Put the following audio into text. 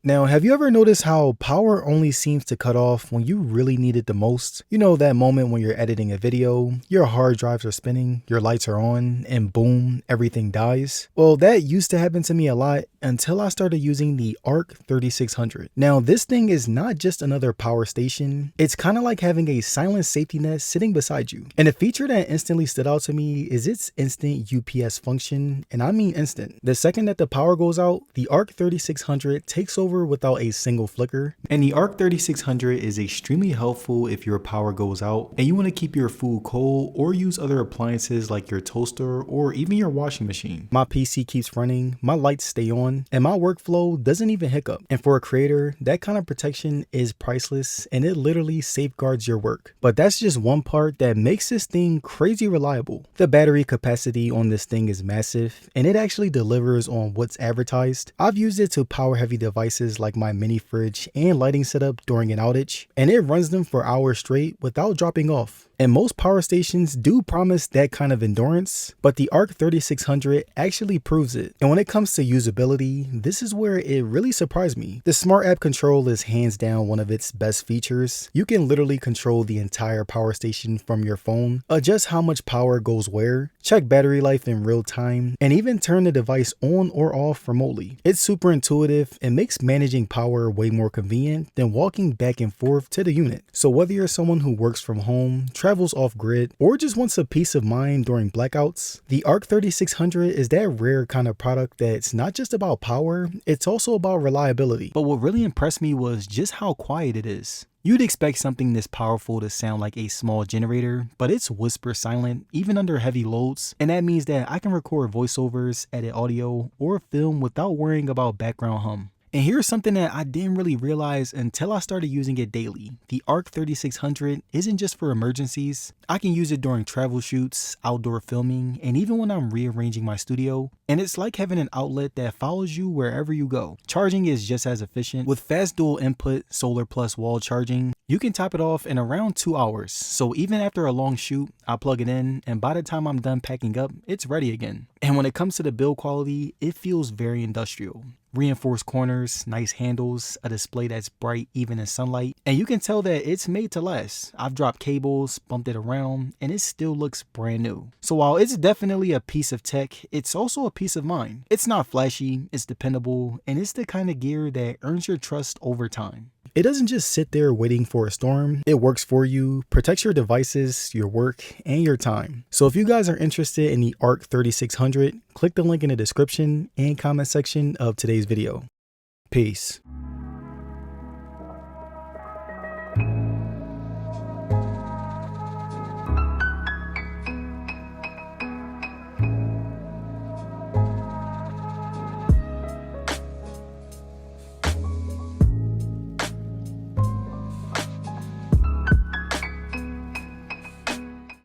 Now, have you ever noticed how power only seems to cut off when you really need it the most? You know, that moment when you're editing a video, your hard drives are spinning, your lights are on, and boom, everything dies? Well, that used to happen to me a lot until I started using the ARC3600. Now, this thing is not just another power station, it's kind of like having a silent safety net sitting beside you. And a feature that instantly stood out to me is its instant UPS function, and I mean instant. The second that the power goes out, the ARC3600 takes over without a single flicker. And the ARC3600 is extremely helpful if your power goes out and you want to keep your food cold or use other appliances like your toaster or even your washing machine. My PC keeps running, my lights stay on, and my workflow doesn't even hiccup. And for a creator, that kind of protection is priceless and it literally safeguards your work. But that's just one part that makes this thing crazy reliable. The battery capacity on this thing is massive and it actually delivers on what's advertised. I've used it to power heavy devices like my mini fridge and lighting setup during an outage, and it runs them for hours straight without dropping off. And most power stations do promise that kind of endurance, but the ARC3600 actually proves it. And when it comes to usability, this is where it really surprised me. The Smart App Control is hands down one of its best features. You can literally control the entire power station from your phone, adjust how much power goes where, check battery life in real time, and even turn the device on or off remotely. It's super intuitive and makes managing power way more convenient than walking back and forth to the unit. So whether you're someone who works from home, travels off-grid, or just wants a peace of mind during blackouts, the ARC3600 is that rare kind of product that's not just about power, it's also about reliability. But what really impressed me was just how quiet it is. You'd expect something this powerful to sound like a small generator, but it's whisper silent even under heavy loads, and that means that I can record voiceovers, edit audio, or film without worrying about background hum. And here's something that I didn't really realize until I started using it daily. The ARC3600 isn't just for emergencies. I can use it during travel shoots, outdoor filming, and even when I'm rearranging my studio. And it's like having an outlet that follows you wherever you go. Charging is just as efficient. With fast dual input solar plus wall charging, you can top it off in around 2 hours. So even after a long shoot, I plug it in, and by the time I'm done packing up, it's ready again. And when it comes to the build quality, it feels very industrial. Reinforced corners, nice handles, a display that's bright even in sunlight, and you can tell that it's made to last. I've dropped cables, bumped it around, and it still looks brand new. So while it's definitely a piece of tech, it's also a peace of mind. It's not flashy, it's dependable, and it's the kind of gear that earns your trust over time. It doesn't just sit there waiting for a storm. It works for you, protects your devices, your work, and your time. So if you guys are interested in the ARC3600, click the link in the description and comment section of today's video. Peace.